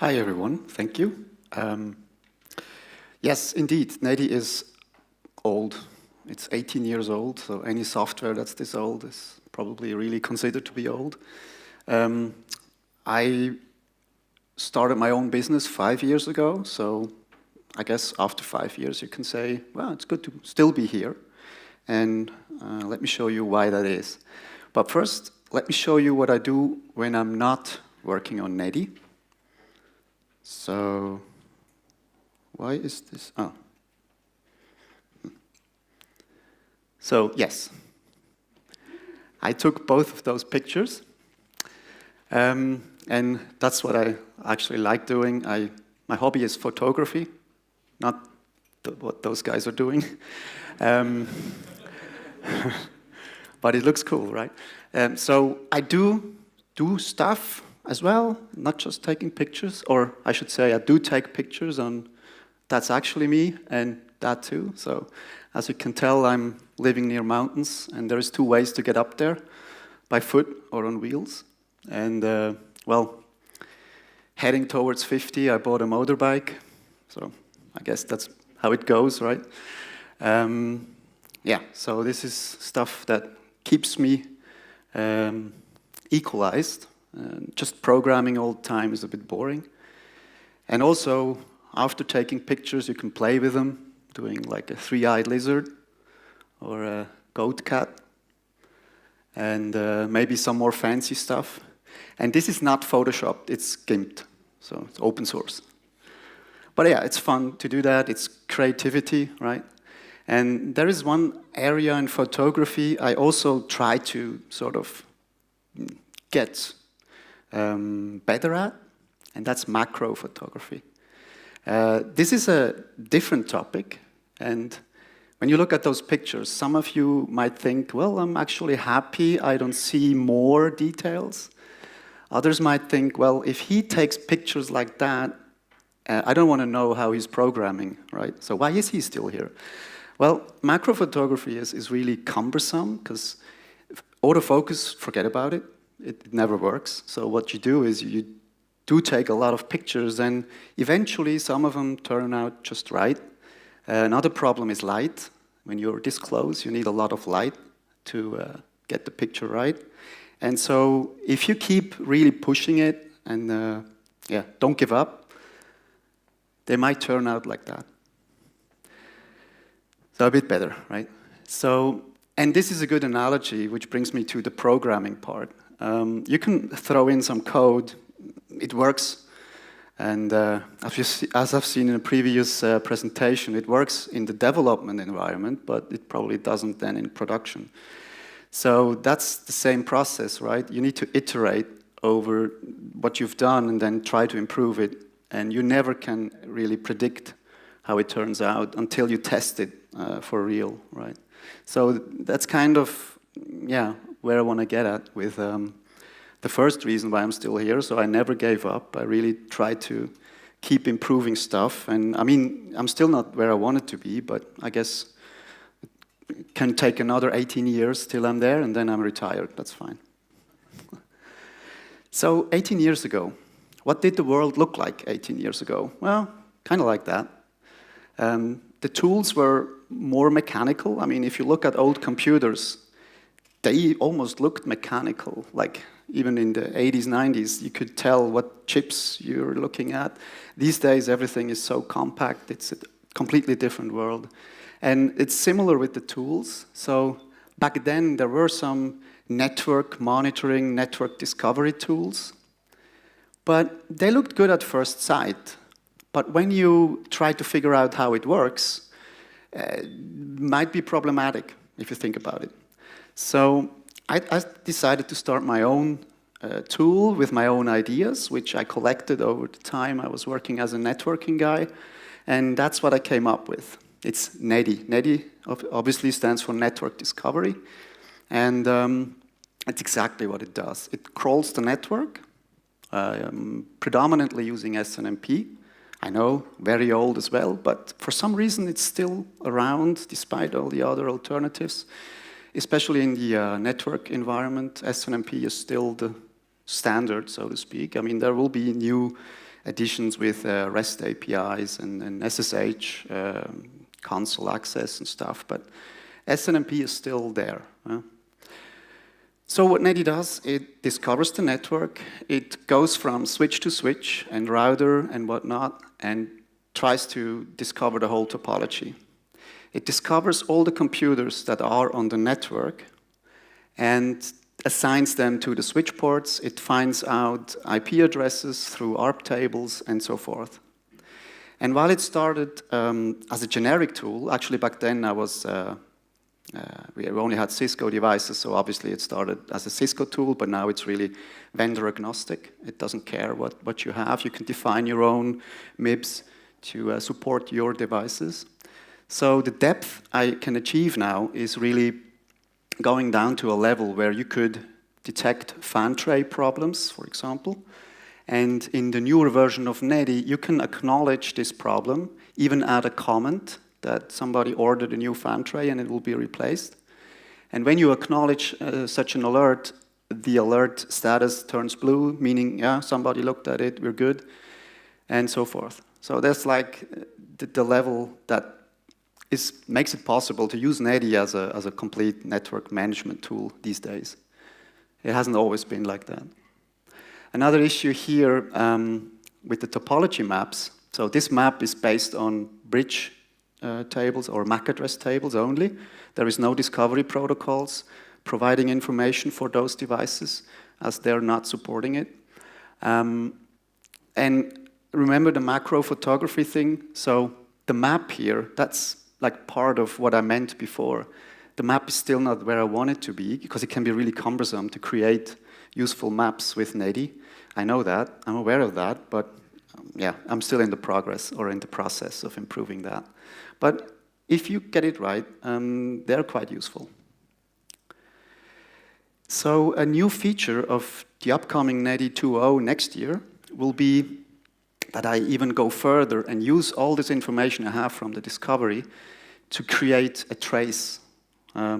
Hi everyone, thank you. Yes, indeed, NeDi is old. It's 18 years old, so any software that's this old is probably really considered to be old. I started my own business 5 years ago, so I guess after 5 years you can say, well, it's good to still be here. And let me show you why that is. But first, let me show you what I do when I'm not working on NeDi. So, why is this? Oh. So, yes. I took both of those pictures. And that's what I actually like doing. My hobby is photography, not what those guys are doing. But it looks cool, right? So I do stuff as well, not just taking pictures, or I should say I do take pictures on that's actually me and that too. So as you can tell, I'm living near mountains, and there's 2 ways to get up there, by foot or on wheels. And well, heading towards 50, I bought a motorbike. So I guess that's how it goes, right? Yeah, so this is stuff that keeps me equalized. Just programming all the time is a bit boring. And also, after taking pictures, you can play with them, doing like a 3-eyed lizard or a goat cat, and maybe some more fancy stuff. And this is not photoshopped, it's gimped, so it's open source. But yeah, it's fun to do that, it's creativity, right? And there is one area in photography I also try to sort of get better at, and that's macro photography. This is a different topic, and when you look at those pictures, some of you might think, well, I'm actually happy, I don't see more details. Others might think, well, if he takes pictures like that, I don't want to know how he's programming, right? So why is he still here? Well, macro photography is really cumbersome, because autofocus, forget about it. It never works. So what you do is you do take a lot of pictures, and eventually some of them turn out just right. Another problem is light. When you're this close, you need a lot of light to get the picture right. And so if you keep really pushing it and yeah, don't give up, they might turn out like that. So a bit better, right? So, and this is a good analogy, which brings me to the programming part. You can throw in some code, it works, and as I've seen in a previous presentation, it works in the development environment, but it probably doesn't then in production. So that's the same process, right? You need to iterate over what you've done and then try to improve it, and you never can really predict how it turns out until you test it for real, right? So that's kind of, yeah, where I want to get at with the first reason why I'm still here. So I never gave up. I really tried to keep improving stuff. And I mean, I'm still not where I wanted to be, but I guess it can take another 18 years till I'm there, and then I'm retired. That's fine. So 18 years ago, what did the world look like 18 years ago? Well, kind of like that. The tools were more mechanical. I mean, if you look at old computers, they almost looked mechanical. Like even in the 80s, 90s, you could tell what chips you're looking at. These days, everything is so compact. It's a completely different world. And it's similar with the tools. So back then, there were some network monitoring, network discovery tools. But they looked good at first sight. But when you try to figure out how it works, it might be problematic if you think about it. So I decided to start my own tool with my own ideas, which I collected over the time I was working as a networking guy. And that's what I came up with. It's NeDi. NeDi obviously stands for Network Discovery. And it's exactly what it does. It crawls the network, predominantly using SNMP. I know, very old as well, but for some reason it's still around despite all the other alternatives. Especially in the network environment, SNMP is still the standard, so to speak. I mean, there will be new additions with REST APIs and SSH, console access and stuff, but SNMP is still there. So what NeDi does, it discovers the network, it goes from switch to switch and router and whatnot, and tries to discover the whole topology. It discovers all the computers that are on the network and assigns them to the switch ports. It finds out IP addresses through ARP tables and so forth. And while it started as a generic tool, actually back then we only had Cisco devices, so obviously it started as a Cisco tool, but now it's really vendor agnostic. It doesn't care what you have. You can define your own MIBs to support your devices. So the depth I can achieve now is really going down to a level where you could detect fan tray problems, for example. And in the newer version of NeDi, you can acknowledge this problem, even add a comment that somebody ordered a new fan tray and it will be replaced. And when you acknowledge such an alert, the alert status turns blue, meaning, yeah, somebody looked at it, we're good, and so forth. So that's like the level that makes it possible to use NeDi as a complete network management tool these days. It hasn't always been like that. Another issue here with the topology maps. So this map is based on bridge tables or MAC address tables only. There is no discovery protocols providing information for those devices as they're not supporting it. And remember the macro photography thing? So the map here, that's like part of what I meant before. The map is still not where I want it to be because it can be really cumbersome to create useful maps with NeDi. I know that, I'm aware of that, but yeah, I'm still in the process of improving that. But if you get it right, they're quite useful. So a new feature of the upcoming NeDi 2.0 next year will be that I even go further and use all this information I have from the discovery to create a trace, a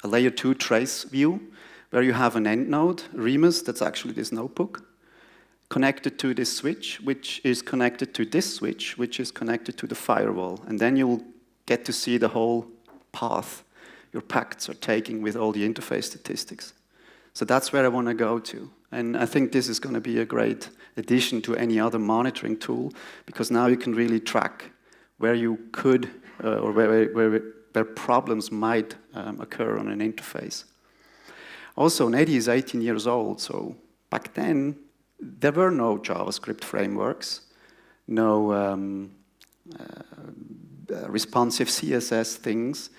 layer 2 trace view, where you have an end node, Remus, that's actually this notebook, connected to this switch, which is connected to this switch, which is connected to the firewall. And then you'll get to see the whole path your packets are taking with all the interface statistics. So that's where I want to go to. And I think this is going to be a great addition to any other monitoring tool, because now you can really track where you could, or where problems might occur on an interface. Also, NeDi is 18 years old, so back then, there were no JavaScript frameworks, no responsive CSS things,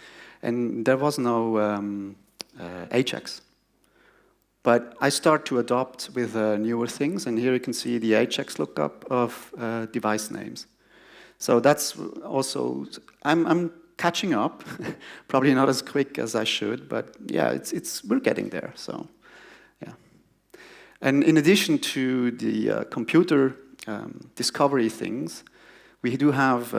and there was no Ajax. But I start to adopt with newer things, and here you can see the Ajax lookup of device names. So that's also, I'm catching up, probably not as quick as I should, but yeah, we're getting there, so yeah. And in addition to the computer discovery things, we do have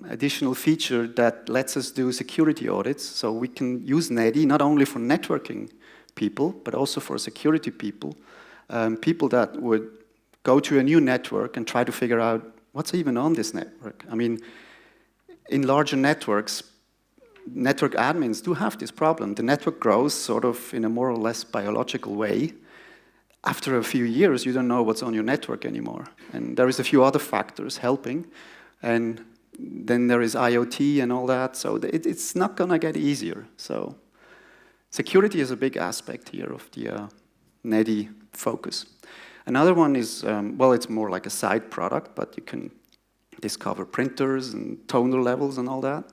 additional feature that lets us do security audits, so we can use NeDi not only for networking people, but also for security people, people that would go to a new network and try to figure out what's even on this network. I mean, in larger networks, network admins do have this problem. The network grows sort of in a more or less biological way. After a few years, you don't know what's on your network anymore. And there is a few other factors helping. And then there is IoT and all that. So it's not going to get easier. So security is a big aspect here of the NeDi focus. Another one is, well, it's more like a side product, but you can discover printers and toner levels and all that.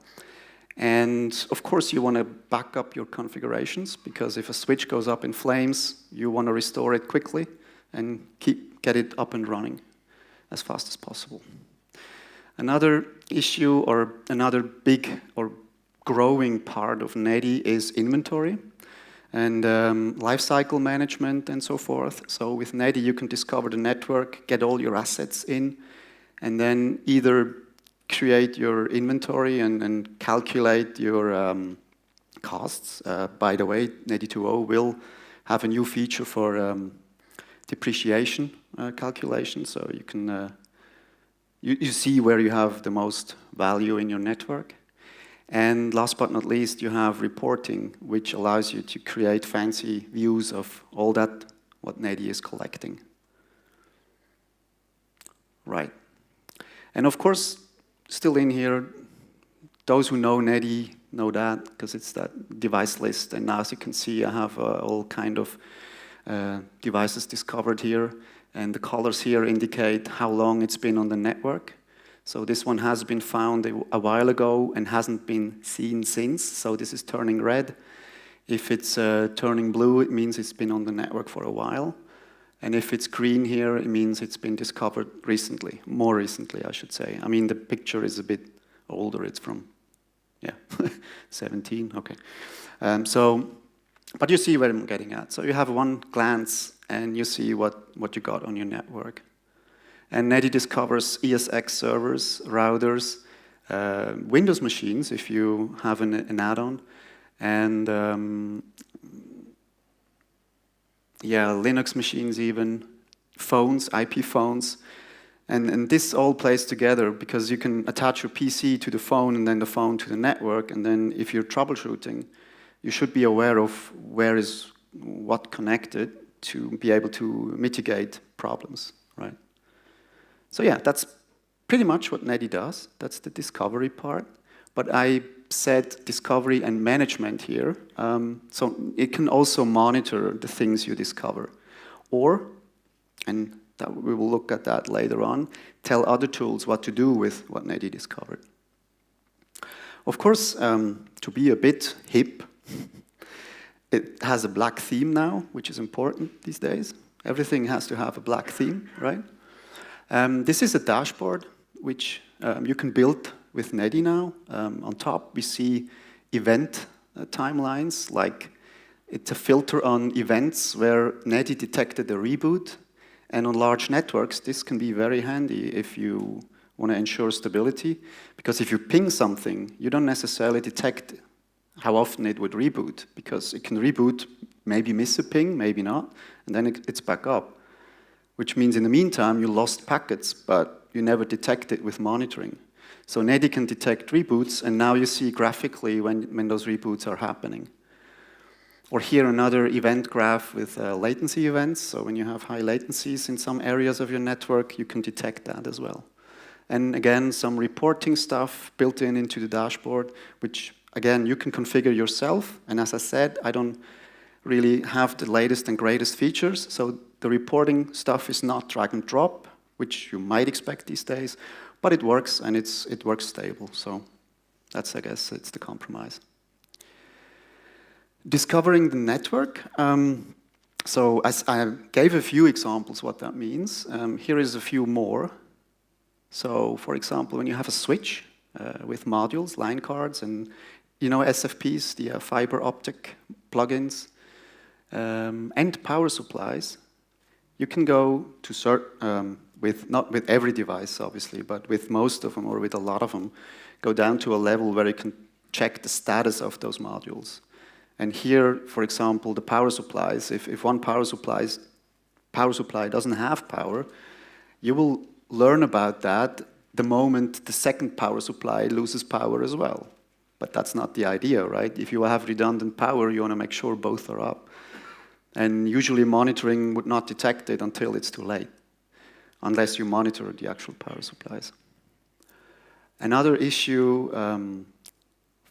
And of course, you want to back up your configurations, because if a switch goes up in flames, you want to restore it quickly and get it up and running as fast as possible. Another issue, or another big or growing part of NeDi, is inventory and lifecycle management and so forth. So with NeDi, you can discover the network, get all your assets in, and then either create your inventory and calculate your costs. By the way, NeDi 2.0 will have a new feature for depreciation calculation, so you can you see where you have the most value in your network. And last but not least, you have reporting, which allows you to create fancy views of all that what NeDi is collecting. Right. And of course, still in here, those who know NeDi know that, because it's that device list. And now, as you can see, I have all kind of devices discovered here. And the colors here indicate how long it's been on the network. So this one has been found a while ago and hasn't been seen since. So this is turning red. If it's turning blue, it means it's been on the network for a while. And if it's green here, it means it's been discovered recently, more recently, I should say. I mean, the picture is a bit older. It's from, yeah, 17, okay. But you see where I'm getting at. So you have one glance and you see what you got on your network. And NeDi discovers ESX servers, routers, Windows machines if you have an add-on, and yeah, Linux machines even, phones, IP phones. And this all plays together because you can attach your PC to the phone and then the phone to the network. And then if you're troubleshooting, you should be aware of where is what connected to be able to mitigate problems, right? So yeah, that's pretty much what NeDi does. That's the discovery part. But I said discovery and management here. So it can also monitor the things you discover. Or, and that we will look at that later on, tell other tools what to do with what NeDi discovered. Of course, to be a bit hip, it has a black theme now, which is important these days. Everything has to have a black theme, right? This is a dashboard which you can build with NeDi now. On top, we see event timelines, like it's a filter on events where NeDi detected a reboot. And on large networks, this can be very handy if you want to ensure stability. Because if you ping something, you don't necessarily detect how often it would reboot, because it can reboot, maybe miss a ping, maybe not, and then it's back up. Which means in the meantime, you lost packets, but you never detect it with monitoring. So NeDi can detect reboots, and now you see graphically when those reboots are happening. Or here another event graph with latency events. So when you have high latencies in some areas of your network, you can detect that as well. And again, some reporting stuff built into the dashboard, which again, you can configure yourself. And as I said, I don't really have the latest and greatest features. So the reporting stuff is not drag and drop, which you might expect these days, but it works and it works stable. So that's, I guess, it's the compromise. Discovering the network. So as I gave a few examples what that means. Here is a few more. So for example, when you have a switch with modules, line cards, and you know SFPs, the fiber optic plugins, and power supplies, you can go to not with every device, obviously, but with most of them or with a lot of them, go down to a level where you can check the status of those modules. And here, for example, the power supplies, if one power supply doesn't have power, you will learn about that the moment the second power supply loses power as well. But that's not the idea, right? If you have redundant power, you want to make sure both are up. And usually monitoring would not detect it until it's too late, unless you monitor the actual power supplies. Another issue,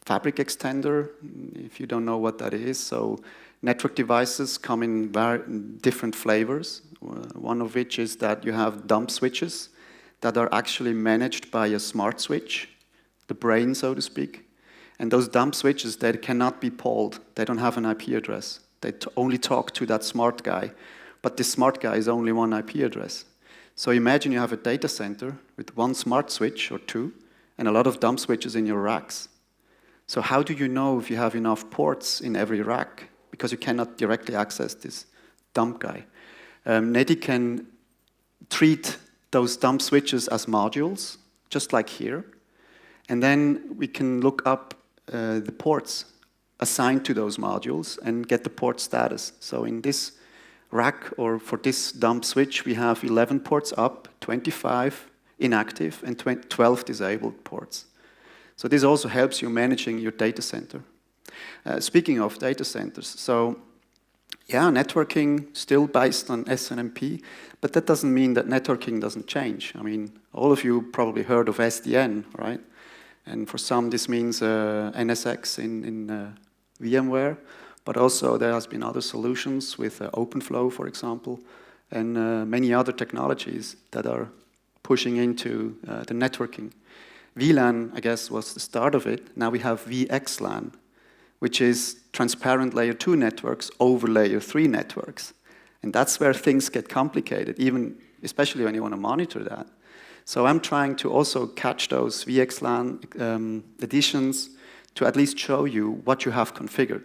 fabric extender, if you don't know what that is. So network devices come in different flavors, one of which is that you have dump switches that are actually managed by a smart switch, the brain, so to speak. And those dump switches, they cannot be polled. They don't have an IP address. They only talk to that smart guy. But this smart guy is only one IP address. So imagine you have a data center with one smart switch or two and a lot of dump switches in your racks. So how do you know if you have enough ports in every rack? Because you cannot directly access this dump guy. NeDi can treat those dump switches as modules, just like here. And then we can look up the ports assigned to those modules and get the port status. So in this rack or for this dump switch, we have 11 ports up, 25 inactive and 12 disabled ports. So this also helps you managing your data center. Speaking of data centers, so yeah, networking still based on SNMP, but that doesn't mean that networking doesn't change. I mean, all of you probably heard of SDN, right? And for some, this means NSX in VMware, but also there has been other solutions with OpenFlow, for example, and many other technologies that are pushing into the networking. VLAN, I guess, was the start of it. Now we have VXLAN, which is transparent layer 2 networks over layer 3 networks. And that's where things get complicated, especially when you want to monitor that. So I'm trying to also catch those VXLAN additions to at least show you what you have configured.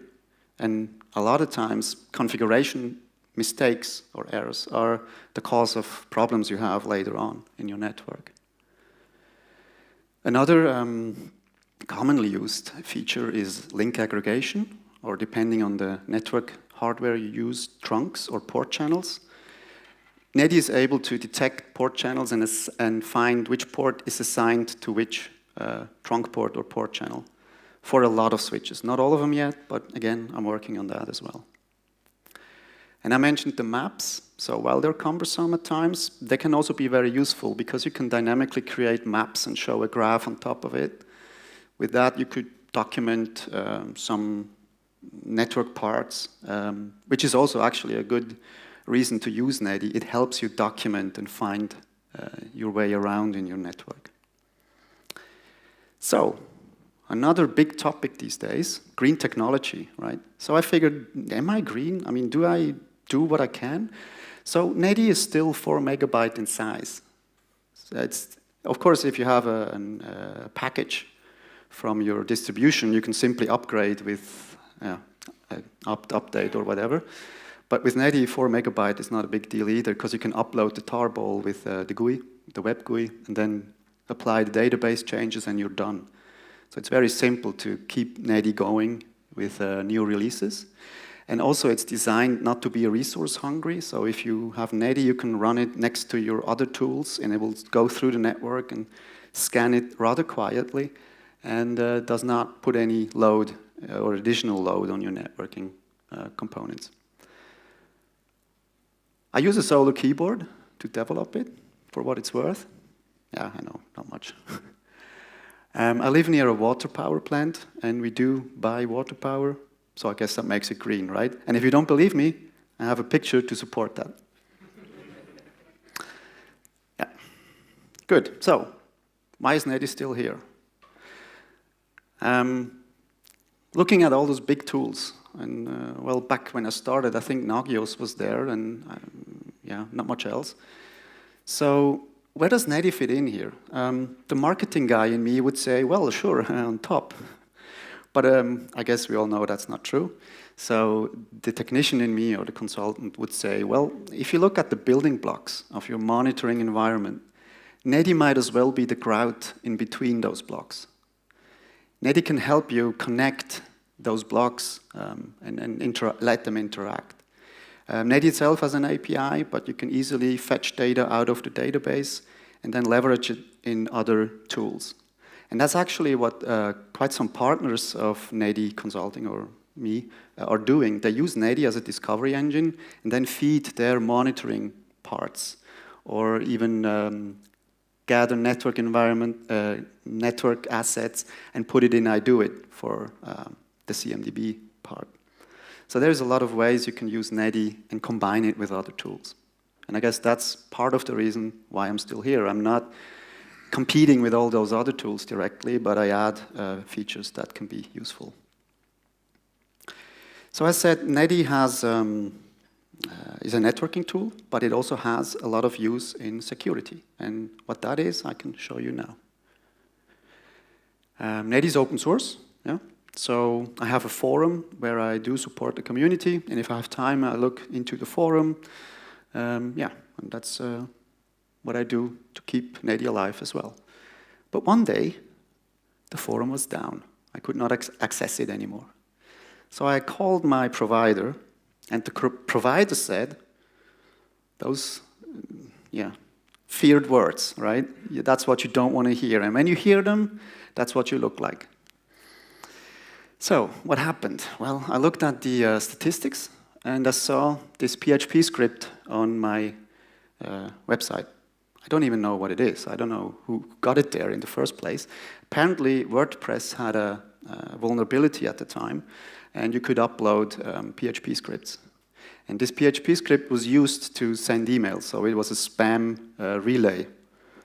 And a lot of times, configuration mistakes or errors are the cause of problems you have later on in your network. Another commonly used feature is link aggregation, or depending on the network hardware you use, trunks or port channels. NeDi is able to detect port channels and find which port is assigned to which trunk port or port channel for a lot of switches. Not all of them yet, but again, I'm working on that as well. And I mentioned the maps. So while they're cumbersome at times, they can also be very useful because you can dynamically create maps and show a graph on top of it. With that, you could document some network parts, which is also actually a good reason to use NeDi. It helps you document and find your way around in your network. So, another big topic these days, green technology, right? So I figured, am I green? I mean, do I do what I can? So NeDi is still 4 megabytes in size. So it's, of course, if you have a package from your distribution, you can simply upgrade with update or whatever. But with NeDi, 4 megabytes is not a big deal either, because you can upload the tarball with the GUI, the web GUI, and then apply the database changes and you're done. So it's very simple to keep NeDi going with new releases. And also it's designed not to be resource hungry. So if you have NeDi, you can run it next to your other tools and it will go through the network and scan it rather quietly and does not put any load or additional load on your networking components. I use a solo keyboard to develop it, for what it's worth. Yeah, I know, not much. I live near a water power plant, and we do buy water power, so I guess that makes it green, right? And if you don't believe me, I have a picture to support that. Yeah, good. So, why is NeDi still here? Looking at all those big tools, and well, back when I started, I think Nagios was there, and yeah, not much else. So, where does NeDi fit in here? The marketing guy in me would say, well, sure, on top. But I guess we all know that's not true. So the technician in me or the consultant would say, well, if you look at the building blocks of your monitoring environment, NeDi might as well be the grout in between those blocks. NeDi can help you connect those blocks and let them interact. NeDi itself has an API, but you can easily fetch data out of the database and then leverage it in other tools. And that's actually what quite some partners of NeDi Consulting or me are doing. They use NeDi as a discovery engine and then feed their monitoring parts or even gather network environment, network assets and put it in iDoIt for the CMDB part. So there's a lot of ways you can use NeDi and combine it with other tools. And I guess that's part of the reason why I'm still here. I'm not competing with all those other tools directly, but I add features that can be useful. So as I said, NeDi is a networking tool, but it also has a lot of use in security. And what that is, I can show you now. NeDi is open source. Yeah. So I have a forum where I do support the community, and if I have time, I look into the forum. Yeah, and that's what I do to keep NeDi alive as well. But one day, the forum was down. I could not access it anymore. So I called my provider, and the provider said, those feared words, right? That's what you don't want to hear. And when you hear them, that's what you look like. So, what happened? Well, I looked at the statistics, and I saw this PHP script on my website. I don't even know what it is. I don't know who got it there in the first place. Apparently, WordPress had a vulnerability at the time, and you could upload PHP scripts. And this PHP script was used to send emails, so it was a spam relay.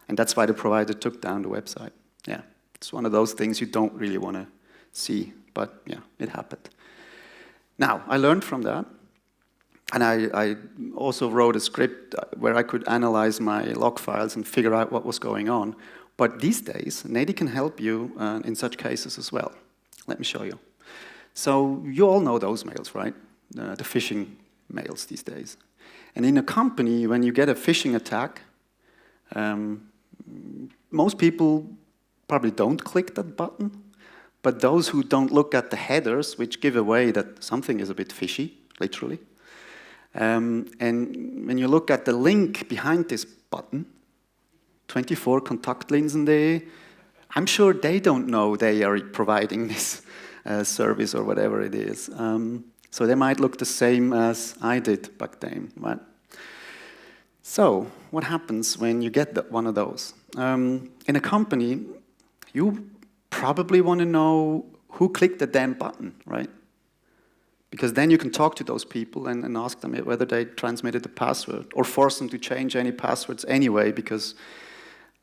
And that's why the provider took down the website. Yeah, it's one of those things you don't really want to see, but yeah, it happened. Now, I learned from that, and I also wrote a script where I could analyze my log files and figure out what was going on. But these days, NeDi can help you in such cases as well. Let me show you. So you all know those mails, right? The phishing mails these days. And in a company, when you get a phishing attack, most people probably don't click that button, but those who don't look at the headers, which give away that something is a bit fishy, literally. And when you look at the link behind this button, 24 Kontaktlinsen.de, I'm sure they don't know they are providing this service or whatever it is. So they might look the same as I did back then, right? So what happens when you get one of those? In a company, you probably want to know who clicked the damn button, right? Because then you can talk to those people and ask them whether they transmitted the password, or force them to change any passwords anyway, because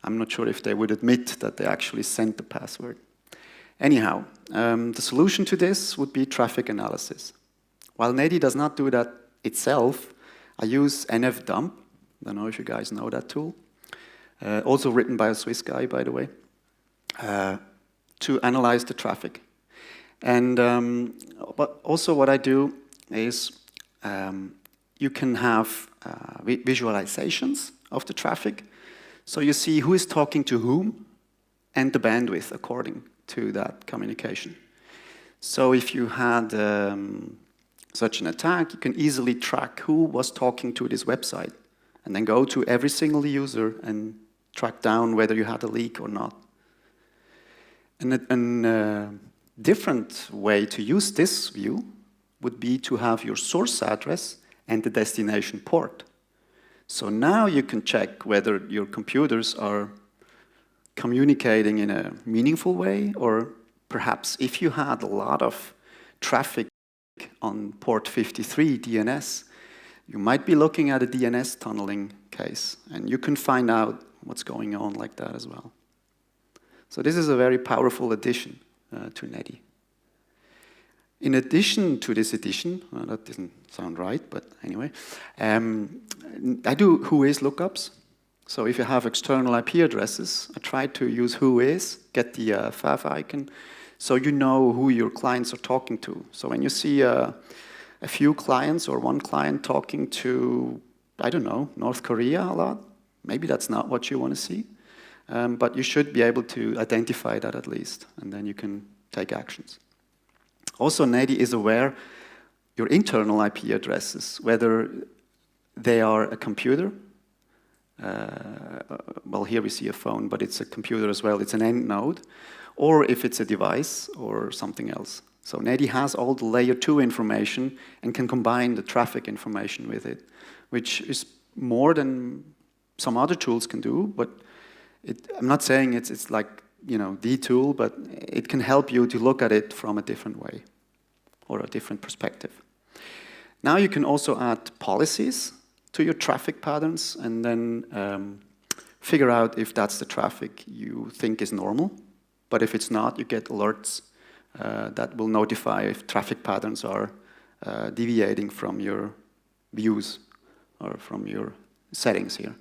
I'm not sure if they would admit that they actually sent the password. Anyhow, the solution to this would be traffic analysis. While NeDi does not do that itself, I use nfdump. I don't know if you guys know that tool. Also written by a Swiss guy, by the way, to analyze the traffic. And but also what I do is you can have visualizations of the traffic. So you see who is talking to whom and the bandwidth according to that communication. So if you had such an attack, you can easily track who was talking to this website and then go to every single user and track down whether you had a leak or not. And a different way to use this view would be to have your source address and the destination port. So now you can check whether your computers are communicating in a meaningful way, or perhaps if you had a lot of traffic on port 53 DNS, you might be looking at a DNS tunneling case, and you can find out what's going on like that as well. So this is a very powerful addition to NeDi. In addition to this addition, that doesn't sound right, but anyway, I do whois lookups. So if you have external IP addresses, I try to use whois, get the fav icon, so you know who your clients are talking to. So when you see a few clients or one client talking to, I don't know, North Korea a lot, maybe that's not what you want to see. But you should be able to identify that at least, and then you can take actions. Also, NeDi is aware your internal IP addresses, whether they are a computer. Well, here we see a phone, but it's a computer as well. It's an end node, or if it's a device or something else. So NeDi has all the layer 2 information and can combine the traffic information with it, which is more than some other tools can do, but I'm not saying it's like, you know, the tool, but it can help you to look at it from a different way or a different perspective. Now you can also add policies to your traffic patterns and then figure out if that's the traffic you think is normal. But if it's not, you get alerts that will notify if traffic patterns are deviating from your views or from your settings here.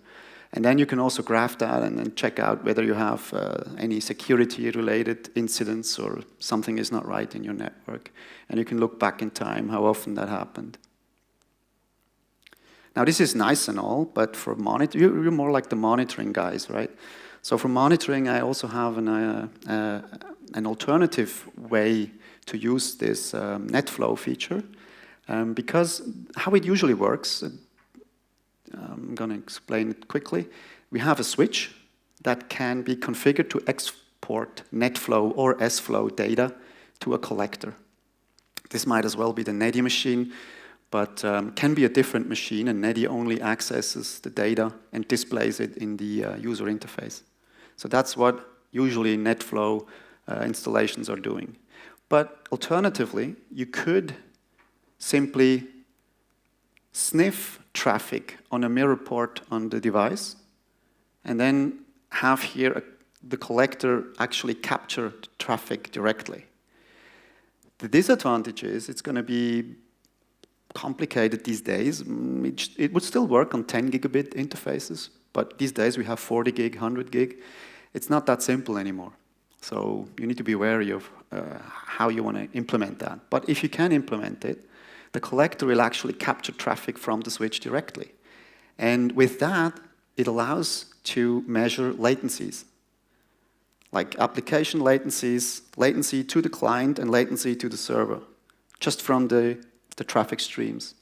And then you can also graph that and then check out whether you have any security-related incidents or something is not right in your network. And you can look back in time how often that happened. Now this is nice and all, but for you're more like the monitoring guys, right? So for monitoring, I also have an alternative way to use this NetFlow feature, because how it usually works, I'm going to explain it quickly. we have a switch that can be configured to export NetFlow or SFlow data to a collector. This might as well be the NeDi machine, but can be a different machine, and NeDi only accesses the data and displays it in the user interface. So that's what usually NetFlow installations are doing. But alternatively, you could simply sniff traffic on a mirror port on the device, and then have here the collector actually capture the traffic directly. The disadvantage is it's going to be complicated these days. It would still work on 10 gigabit interfaces, but these days we have 40 gig, 100 gig. It's not that simple anymore. So you need to be wary of how you want to implement that. But if you can implement it, the collector will actually capture traffic from the switch directly. And with that, it allows to measure latencies, like application latencies, latency to the client and latency to the server, just from the traffic streams.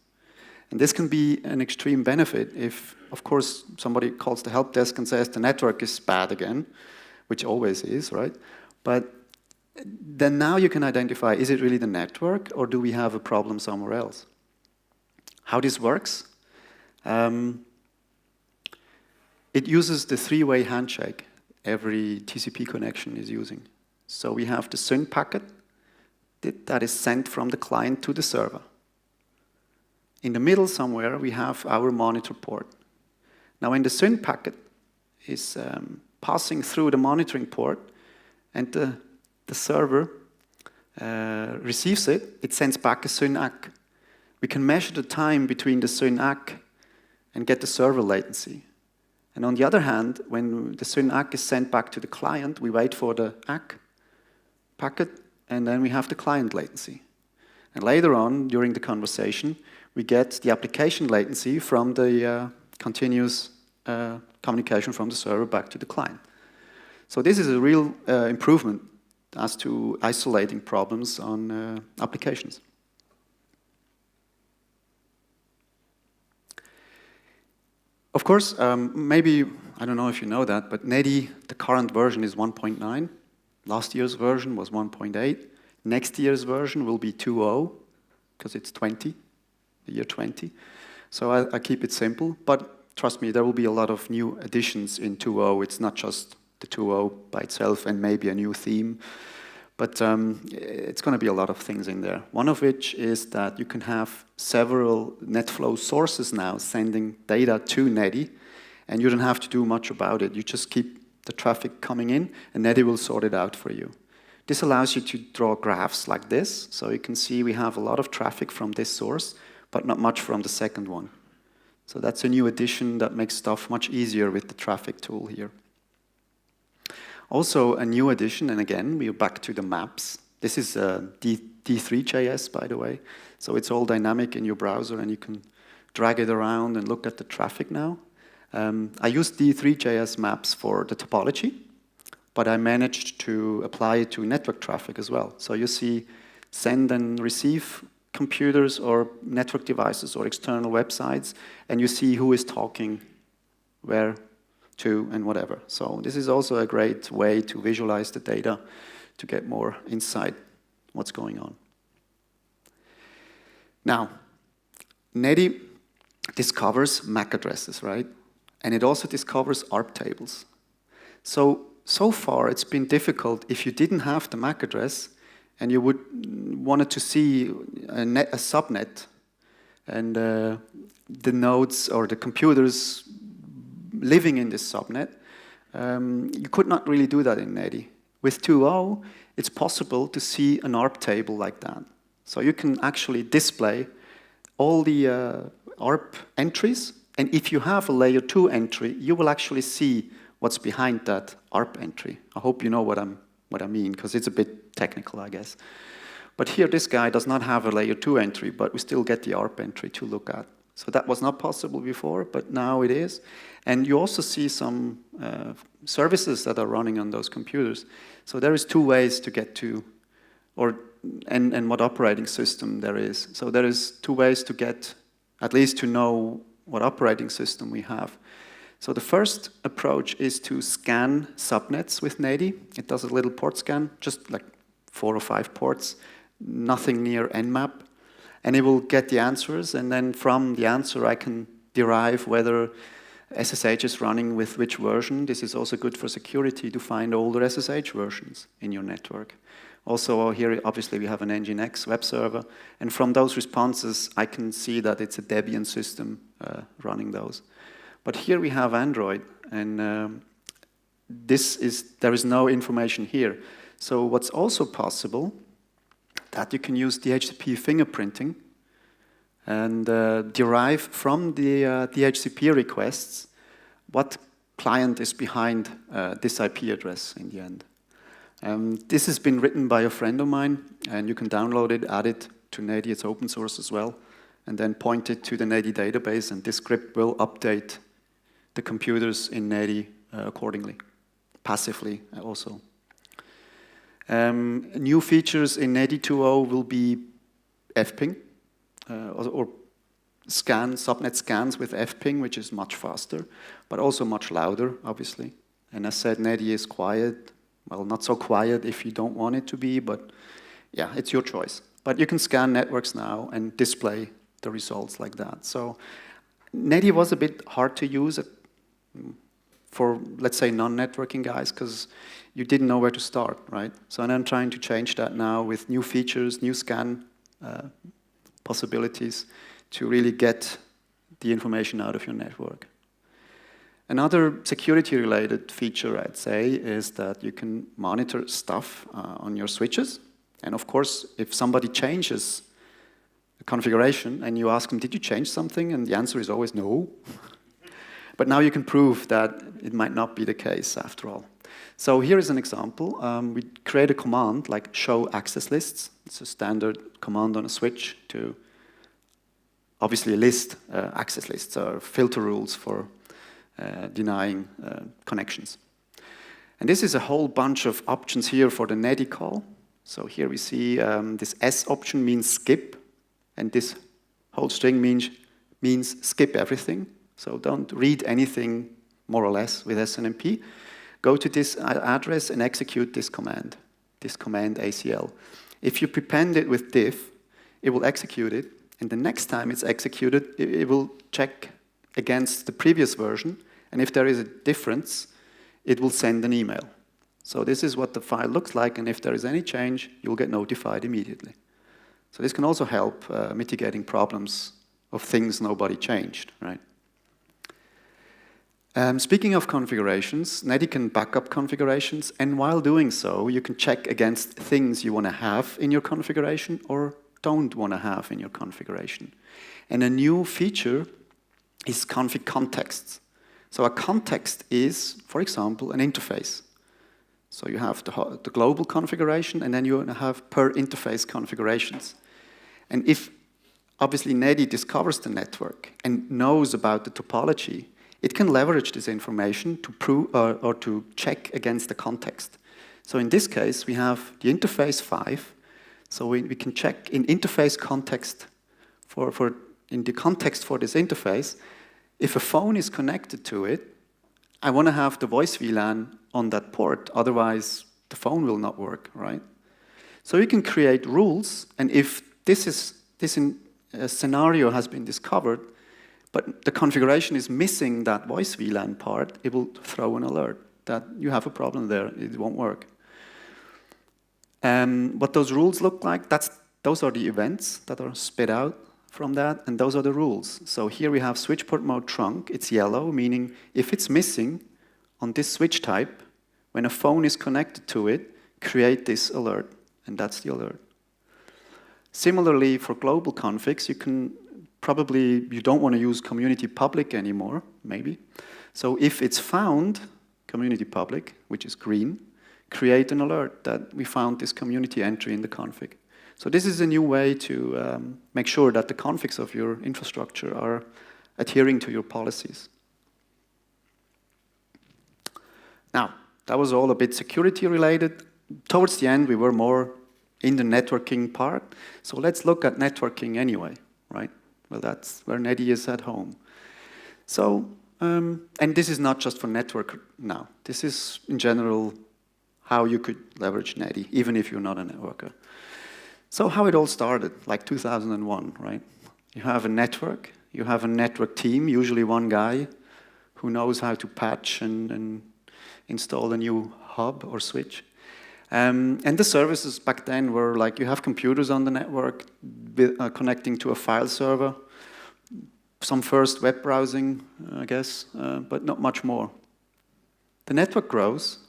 And this can be an extreme benefit if, of course, somebody calls the help desk and says the network is bad again, which always is, right? But then now you can identify, is it really the network, or do we have a problem somewhere else? How this works? It uses the three-way handshake every TCP connection is using. So we have the SYN packet that is sent from the client to the server. In the middle somewhere, we have our monitor port. Now, when the SYN packet is passing through the monitoring port and the server receives it, it sends back a SYN ACK. We can measure the time between the SYN ACK and get the server latency. And on the other hand, when the SYN ACK is sent back to the client, we wait for the ACK packet, and then we have the client latency. And later on, during the conversation, we get the application latency from the continuous communication from the server back to the client. So this is a real improvement as to isolating problems on applications. Of course, maybe, I don't know if you know that, but NeDi, the current version is 1.9. Last year's version was 1.8. Next year's version will be 2.0, because it's 20, the year 20. So I keep it simple, but trust me, there will be a lot of new additions in 2.0. It's not just the 2.0 by itself and maybe a new theme, but it's going to be a lot of things in there. One of which is that you can have several NetFlow sources now sending data to NeDi, and you don't have to do much about it. You just keep the traffic coming in, and NeDi will sort it out for you. This allows you to draw graphs like this, so you can see we have a lot of traffic from this source, but not much from the second one. So that's a new addition that makes stuff much easier with the traffic tool here. Also, a new addition, and again, we're back to the maps. This is D3.js, by the way. So it's all dynamic in your browser, and you can drag it around and look at the traffic now. I used D3.js maps for the topology, but I managed to apply it to network traffic as well. So you see send and receive computers or network devices or external websites, and you see who is talking where to and whatever. So this is also a great way to visualize the data to get more insight what's going on. Now, NeDi discovers MAC addresses, right? And it also discovers ARP tables. So far it's been difficult if you didn't have the MAC address and you wanted to see a subnet and the nodes or the computers living in this subnet, you could not really do that in NeDi. With 2.0, it's possible to see an ARP table like that. So you can actually display all the ARP entries, and if you have a layer 2 entry, you will actually see what's behind that ARP entry. I hope you know what I mean, because it's a bit technical, I guess. But here, this guy does not have a layer 2 entry, but we still get the ARP entry to look at. So that was not possible before, but now it is. And you also see some services that are running on those computers. So there is 2 ways to get to, and what operating system there is. So there is 2 ways to get, at least to know what operating system we have. So the first approach is to scan subnets with nady. It does a little port scan, just like 4 or 5 ports, nothing near nmap. And it will get the answers, and then from the answer I can derive whether SSH is running with which version. This is also good for security to find older SSH versions in your network. Also here, obviously, we have an Nginx web server, and from those responses, I can see that it's a Debian system running those. But here we have Android, and there is no information here. So what's also possible, that you can use DHCP fingerprinting and derive from the DHCP requests what client is behind this IP address in the end. This has been written by a friend of mine, and you can download it, add it to nady, it's open source as well, and then point it to the nady database, and this script will update the computers in nady accordingly, passively also. New features in nady 2.0 will be fping, or subnet scans with fping, which is much faster, but also much louder, obviously. And as said, nady is quiet. Well, not so quiet if you don't want it to be, but yeah, it's your choice. But you can scan networks now and display the results like that. So nady was a bit hard to use for, let's say, non-networking guys, because you didn't know where to start, right? So I'm trying to change that now with new features, new scan possibilities to really get the information out of your network. Another security-related feature, I'd say, is that you can monitor stuff on your switches. And of course, if somebody changes the configuration and you ask them, did you change something? And the answer is always no. But now you can prove that it might not be the case after all. So here is an example. We create a command like show access lists. It's a standard command on a switch to obviously list access lists or filter rules for denying connections. And this is a whole bunch of options here for the nady call. So here we see this S option means skip, and this whole string means skip everything. So don't read anything more or less with SNMP. Go to this address and execute this command ACL. If you prepend it with diff, it will execute it, and the next time it's executed, it will check against the previous version, and if there is a difference, it will send an email. So this is what the file looks like, and if there is any change, you'll get notified immediately. So this can also help mitigating problems of things nobody changed, right? Speaking of configurations, nady can back up configurations, and while doing so, you can check against things you want to have in your configuration or don't want to have in your configuration. And a new feature is config contexts. So a context is, for example, an interface. So you have the global configuration, and then you have per interface configurations. And if, obviously, nady discovers the network and knows about the topology, it can leverage this information to prove or to check against the context. So in this case, we have the interface 5. So we can check in interface context in the context for this interface. If a phone is connected to it, I want to have the voice VLAN on that port, otherwise the phone will not work, right? So you can create rules, and if this scenario has been discovered, but the configuration is missing that voice VLAN part, it will throw an alert that you have a problem there, it won't work. What those rules look like, those are the events that are spit out from that, and those are the rules. So here we have switch port mode trunk, it's yellow, meaning if it's missing on this switch type, when a phone is connected to it, create this alert, and that's the alert. Similarly, for global configs, you don't want to use community public anymore, maybe. So if it's found, community public, which is green, create an alert that we found this community entry in the config. So this is a new way to make sure that the configs of your infrastructure are adhering to your policies. Now, that was all a bit security related. Towards the end, we were more in the networking part. So let's look at networking anyway, right? Well, that's where nady is at home. So and this is not just for network now. This is, in general, how you could leverage NeDi, even if you're not a networker. So how it all started, like 2001, right? You have a network, you have a network team, usually one guy, who knows how to patch and install a new hub or switch. And the services back then were like, you have computers on the network connecting to a file server, some first web browsing, I guess, but not much more. The network grows,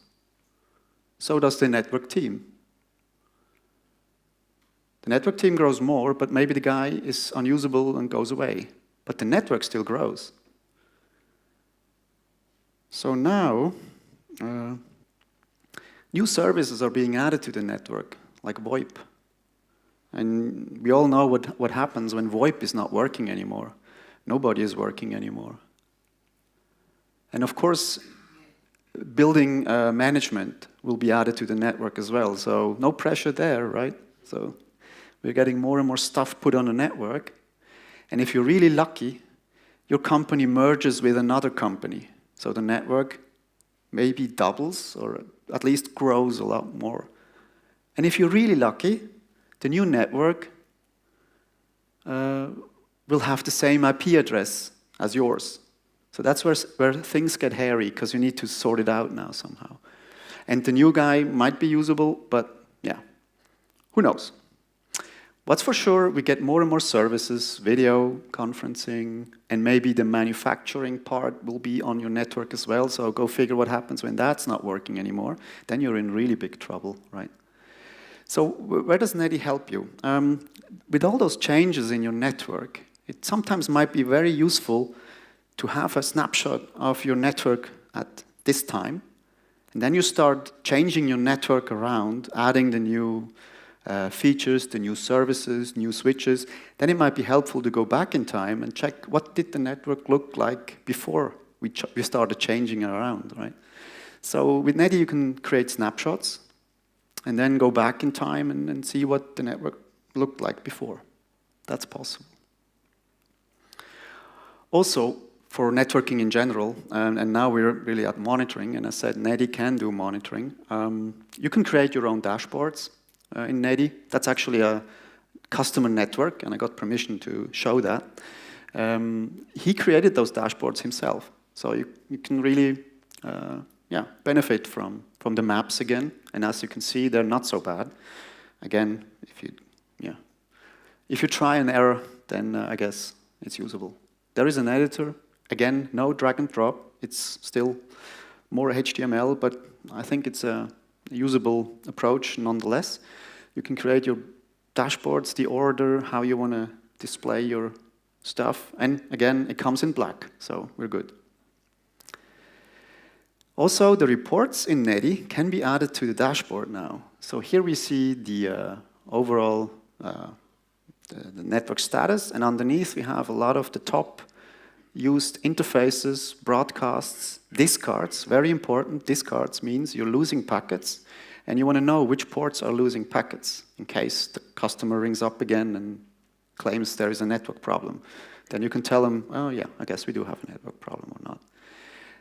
so does the network team. The network team grows more, but maybe the guy is unusable and goes away. But the network still grows. So now, new services are being added to the network, like VoIP. And we all know what happens when VoIP is not working anymore. Nobody is working anymore. And of course, building management will be added to the network as well. So no pressure there, right? So we're getting more and more stuff put on the network. And if you're really lucky, your company merges with another company. So the network maybe doubles or at least grows a lot more. And if you're really lucky, the new network will have the same IP address as yours. So that's where things get hairy, because you need to sort it out now somehow. And the new guy might be usable, but yeah, who knows? What's for sure, we get more and more services, video, conferencing, and maybe the manufacturing part will be on your network as well. So go figure what happens when that's not working anymore. Then you're in really big trouble, right? So where does NeDi help you? With all those changes in your network, it sometimes might be very useful to have a snapshot of your network at this time. And then you start changing your network around, adding the new features, the new services, new switches. Then it might be helpful to go back in time and check what did the network look like before we started changing it around, right? So with NeDi, you can create snapshots and then go back in time and see what the network looked like before. That's possible. Also, for networking in general, and now we're really at monitoring, and I said NeDi can do monitoring, you can create your own dashboards in NeDi. That's actually a customer network, and I got permission to show that. He created those dashboards himself, so you can really benefit from the maps again, and as you can see, they're not so bad. Again, if you try an error, then I guess it's usable. There is an editor. Again, no drag and drop. It's still more HTML, but I think it's a usable approach nonetheless. You can create your dashboards, the order, how you want to display your stuff. And again, it comes in black, so we're good. Also, the reports in NeDi can be added to the dashboard now. So here we see the overall the network status, and underneath we have a lot of the top used interfaces, broadcasts, discards. Very important, discards means you're losing packets, and you want to know which ports are losing packets in case the customer rings up again and claims there is a network problem. Then you can tell them, oh yeah, I guess we do have a network problem or not.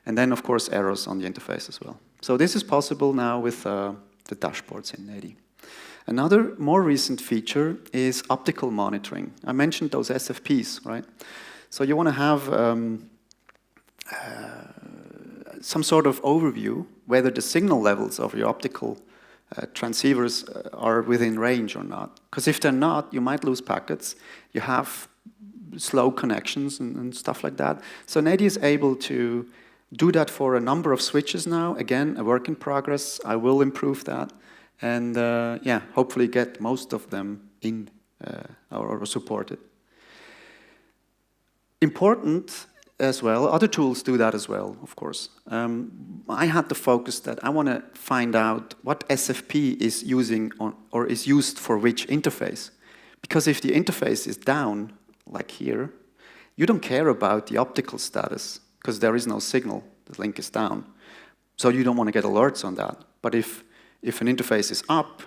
And then, of course, errors on the interface as well. So this is possible now with the dashboards in NeDi. Another more recent feature is optical monitoring. I mentioned those SFPs, right? So you want to have some sort of overview whether the signal levels of your optical transceivers are within range or not. Because if they're not, you might lose packets. You have slow connections and stuff like that. So NeDi is able to do that for a number of switches now. Again, a work in progress. I will improve that. And hopefully get most of them in or supported. Important as well, other tools do that as well, of course. I had the focus that I want to find out what SFP is using or is used for which interface. Because if the interface is down, like here, you don't care about the optical status because there is no signal, the link is down. So you don't want to get alerts on that. But if an interface is up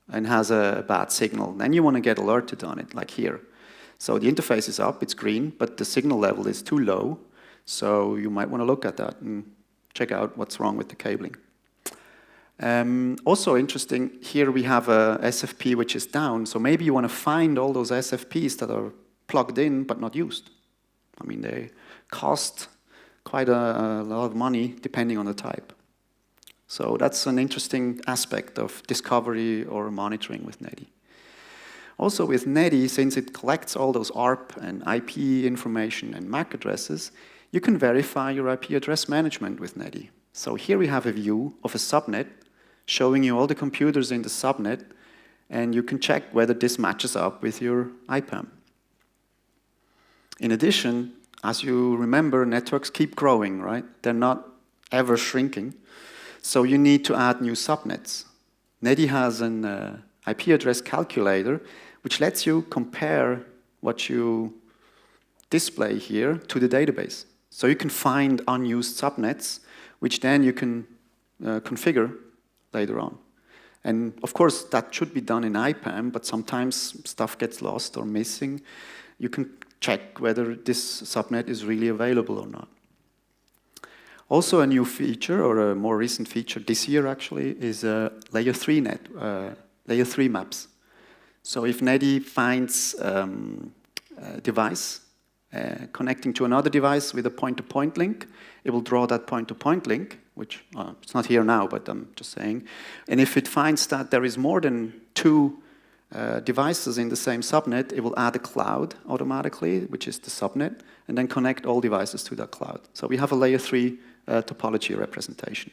and has a bad signal, then you want to get alerted on it, like here. So the interface is up, it's green, but the signal level is too low. So you might want to look at that and check out what's wrong with the cabling. Also interesting, here we have a SFP which is down, so maybe you want to find all those SFPs that are plugged in but not used. I mean, they cost quite a lot of money depending on the type. So that's an interesting aspect of discovery or monitoring with NeDi. Also with NeDi, since it collects all those ARP and IP information and MAC addresses, you can verify your IP address management with NeDi. So here we have a view of a subnet showing you all the computers in the subnet, and you can check whether this matches up with your IPAM. In addition, as you remember, networks keep growing, right? They're not ever shrinking. So you need to add new subnets. NeDi has an IP address calculator which lets you compare what you display here to the database. So you can find unused subnets, which then you can configure later on. And of course, that should be done in IPAM, but sometimes stuff gets lost or missing. You can check whether this subnet is really available or not. Also a new feature, or a more recent feature this year actually, is layer 3 maps. So if NeDi finds a device connecting to another device with a point-to-point link, it will draw that point-to-point link, which it's not here now, but I'm just saying. And if it finds that there is more than 2 devices in the same subnet, it will add a cloud automatically, which is the subnet, and then connect all devices to that cloud. So we have a layer 3 topology representation.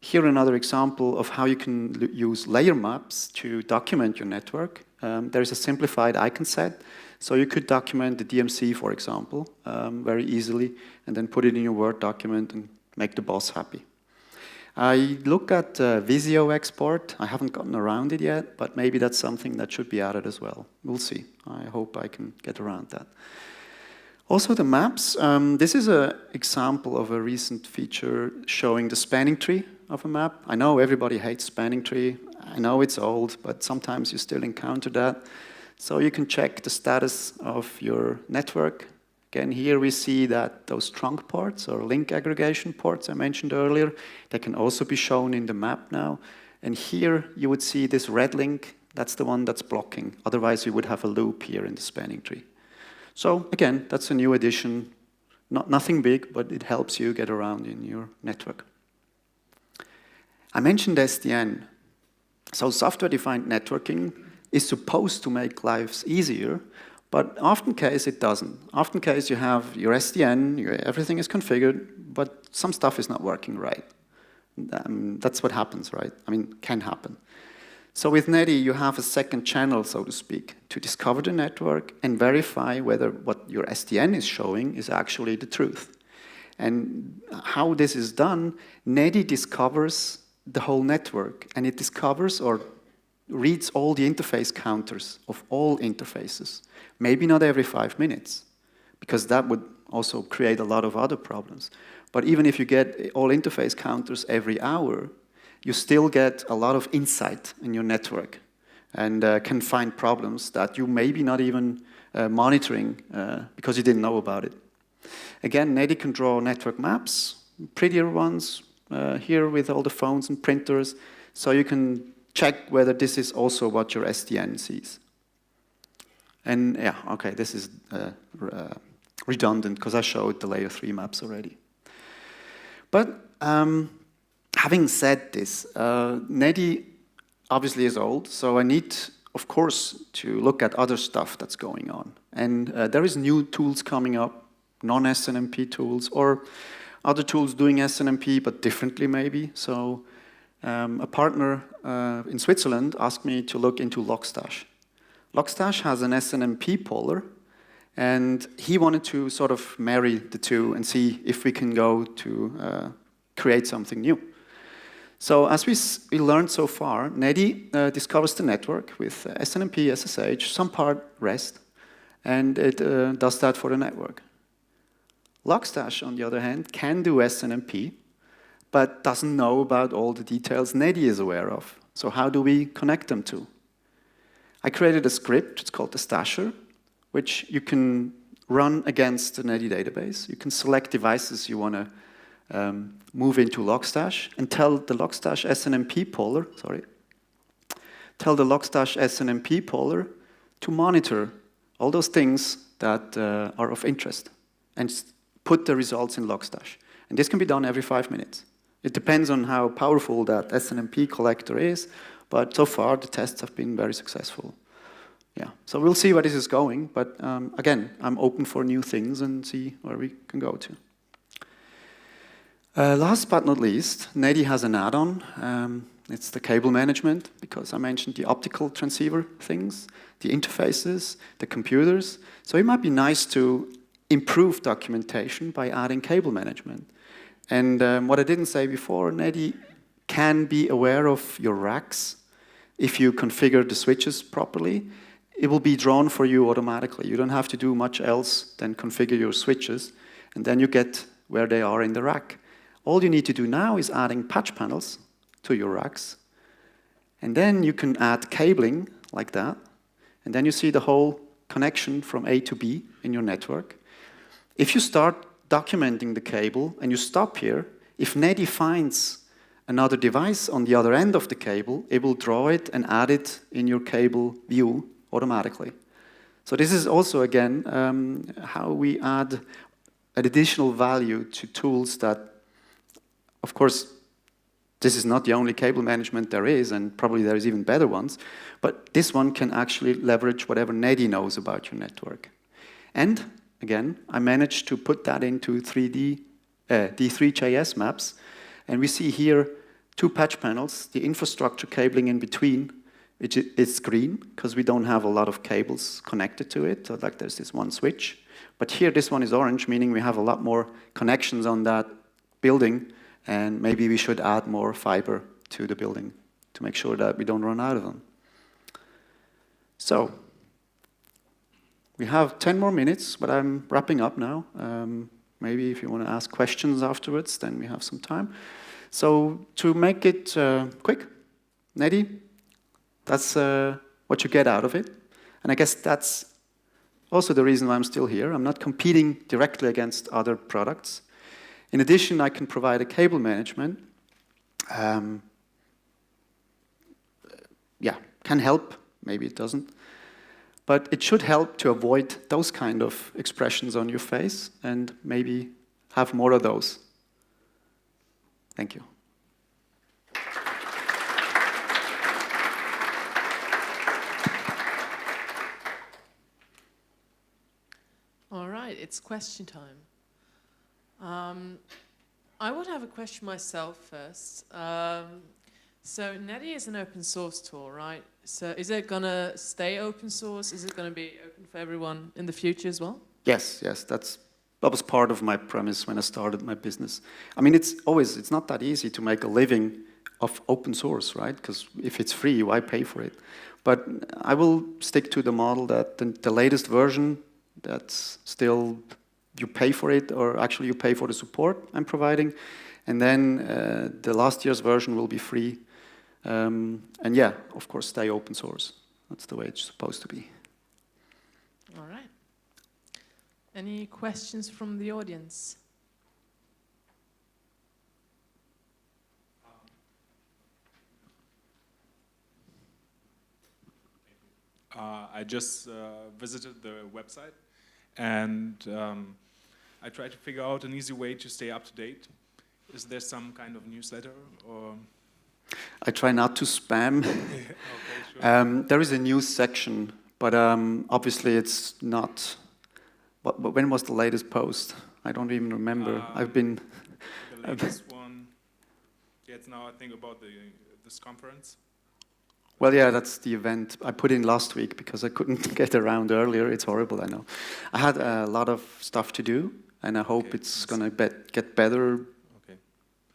Here another example of how you can use layer maps to document your network. There is a simplified icon set, so you could document the DMC, for example, very easily, and then put it in your Word document and make the boss happy. I look at Visio export. I haven't gotten around it yet, but maybe that's something that should be added as well. We'll see. I hope I can get around that. Also the maps. This is an example of a recent feature showing the spanning tree of a map. I know everybody hates spanning tree. I know it's old, but sometimes you still encounter that. So you can check the status of your network. Again, here we see that those trunk ports or link aggregation ports I mentioned earlier, they can also be shown in the map now. And here you would see this red link, that's the one that's blocking. Otherwise you would have a loop here in the spanning tree. So again, that's a new addition. Nothing big, but it helps you get around in your network. I mentioned SDN. So software-defined networking is supposed to make lives easier, but often case it doesn't. Often case you have your SDN, everything is configured, but some stuff is not working right. That's what happens, right? I mean, can happen. So with NeDi, you have a second channel, so to speak, to discover the network and verify whether what your SDN is showing is actually the truth. And how this is done, NeDi discovers the whole network, and it discovers or reads all the interface counters of all interfaces. Maybe not every 5 minutes, because that would also create a lot of other problems. But even if you get all interface counters every hour, you still get a lot of insight in your network and can find problems that you maybe not even monitoring because you didn't know about it. Again, NeDi can draw network maps, prettier ones, here with all the phones and printers, so you can check whether this is also what your SDN sees. And yeah, okay, this is redundant because I showed the layer 3 maps already. But having said this, NeDi obviously is old, so I need, of course, to look at other stuff that's going on. And there is new tools coming up, non-SNMP tools, or other tools doing SNMP, but differently maybe. So a partner in Switzerland asked me to look into Logstash. Logstash has an SNMP poller, and he wanted to sort of marry the two and see if we can go to create something new. So as we learned so far, NeDi discovers the network with SNMP, SSH, some part REST, and it does that for the network. Logstash, on the other hand, can do SNMP, but doesn't know about all the details NeDi is aware of. So how do we connect them to? I created a script, it's called the Stasher, which you can run against the NeDi database. You can select devices you want to move into Logstash and tell the Logstash SNMP poller, tell the Logstash SNMP poller to monitor all those things that are of interest and put the results in Logstash. And this can be done every 5 minutes. It depends on how powerful that SNMP collector is, but so far the tests have been very successful. Yeah, so we'll see where this is going, but again, I'm open for new things and see where we can go to. Last but not least, NeDi has an add-on. It's the cable management, because I mentioned the optical transceiver things, the interfaces, the computers. So it might be nice to improve documentation by adding cable management. And what I didn't say before, NeDi can be aware of your racks. If you configure the switches properly, it will be drawn for you automatically. You don't have to do much else than configure your switches, and then you get where they are in the rack. All you need to do now is adding patch panels to your racks, and then you can add cabling like that, and then you see the whole connection from A to B in your network. If you start documenting the cable and you stop here, if NeDi finds another device on the other end of the cable, it will draw it and add it in your cable view automatically. So this is also, again, how we add an additional value to tools that, of course, this is not the only cable management there is, and probably there is even better ones, but this one can actually leverage whatever NeDi knows about your network. And again, I managed to put that into D3JS maps, and we see here 2 patch panels, the infrastructure cabling in between, which is green, because we don't have a lot of cables connected to it, so like there's this one switch. But here, this one is orange, meaning we have a lot more connections on that building, and maybe we should add more fiber to the building to make sure that we don't run out of them. So, we have 10 more minutes, but I'm wrapping up now. Maybe if you want to ask questions afterwards, then we have some time. So, to make it quick, NeDi, that's what you get out of it. And I guess that's also the reason why I'm still here. I'm not competing directly against other products. In addition, I can provide a cable management. Yeah, can help, maybe it doesn't. But it should help to avoid those kind of expressions on your face and maybe have more of those. Thank you. All right, it's question time. I would have a question myself first. So NeDi is an open source tool, right? So is it going to stay open source? Is it going to be open for everyone in the future as well? Yes, that was part of my premise when I started my business. I mean, it's not that easy to make a living of open source, right? Because if it's free, why pay for it? But I will stick to the model that the latest version, that's still, you pay for it, or actually you pay for the support I'm providing, and then the last year's version will be free. And yeah, of course, stay open source. That's the way it's supposed to be. All right. Any questions from the audience? I just visited the website, and I tried to figure out an easy way to stay up to date. Is there some kind of newsletter, or? I try not to spam. Okay, sure. There is a news section, but obviously it's not. When was the latest post? I don't even remember. I've been. The latest one. Yeah, it's now I think about this conference. Well, yeah, that's the event I put in last week because I couldn't get around earlier. It's horrible, I know. I had a lot of stuff to do, and I hope it's going to get better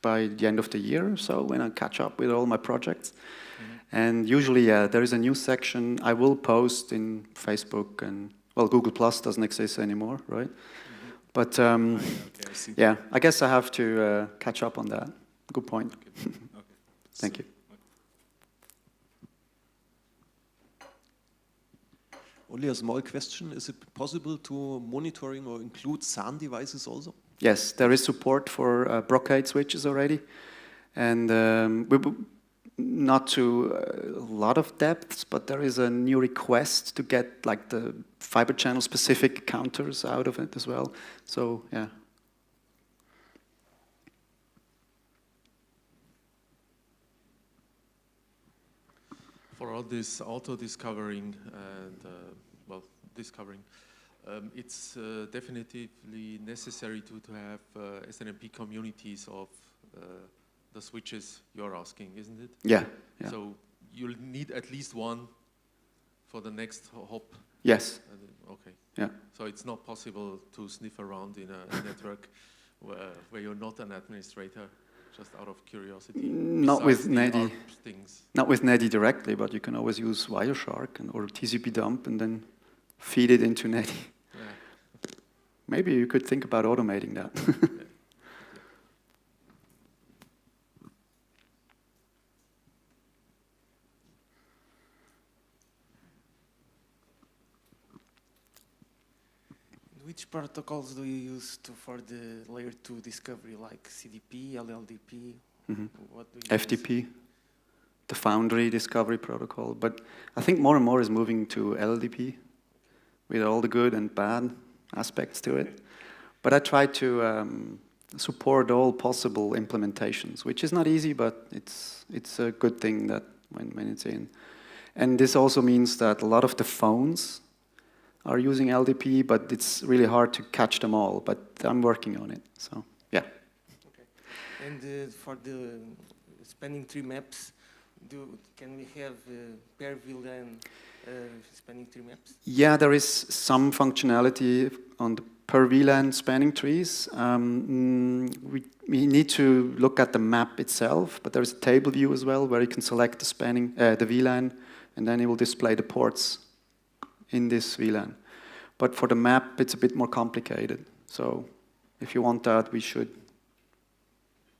by the end of the year or so when I catch up with all my projects. Mm-hmm. And usually, there is a news section. I will post in Facebook, and, well, Google Plus doesn't exist anymore, right? Mm-hmm. But, I see. yeah, I guess I have to catch up on that. Good point. Okay. Thank you. Only a small question, is it possible to monitoring or include SAN devices also? Yes, there is support for Brocade switches already, and not to a lot of depths, but there is a new request to get like the fiber channel specific counters out of it as well. So yeah. For all this auto-discovering and, discovering, it's definitively necessary to have SNMP communities of the switches you're asking, isn't it? Yeah, yeah. So you'll need at least one for the next hop? Yes. Okay. Yeah. So it's not possible to sniff around in a network where you're not an administrator? Just out of curiosity. Not with NeDi. Things. Not with NeDi directly, but you can always use Wireshark or TCP dump and then feed it into NeDi. Yeah. Maybe you could think about automating that. Yeah. Which protocols do you use for the layer 2 discovery, like CDP, LLDP? Mm-hmm. What do you FTP, use? the Foundry discovery protocol. But I think more and more is moving to LLDP with all the good and bad aspects to it. But I try to support all possible implementations, which is not easy, but it's a good thing that when it's in. And this also means that a lot of the phones are using LDP, but it's really hard to catch them all. But I'm working on it, so yeah. Okay. And for the spanning tree maps, can we have per VLAN spanning tree maps? Yeah, there is some functionality on the per VLAN spanning trees. We need to look at the map itself, but there is a table view as well where you can select the spanning the VLAN, and then it will display the ports in this VLAN. But for the map, it's a bit more complicated. So if you want that, we should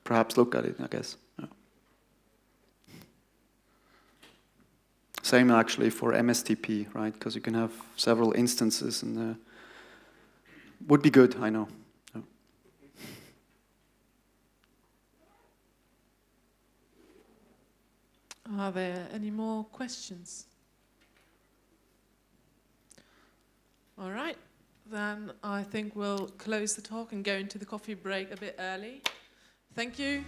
perhaps look at it, I guess. Yeah. Same actually for MSTP, right? Because you can have several instances, and would be good, I know. Yeah. Are there any more questions? All right, then I think we'll close the talk and go into the coffee break a bit early. Thank you.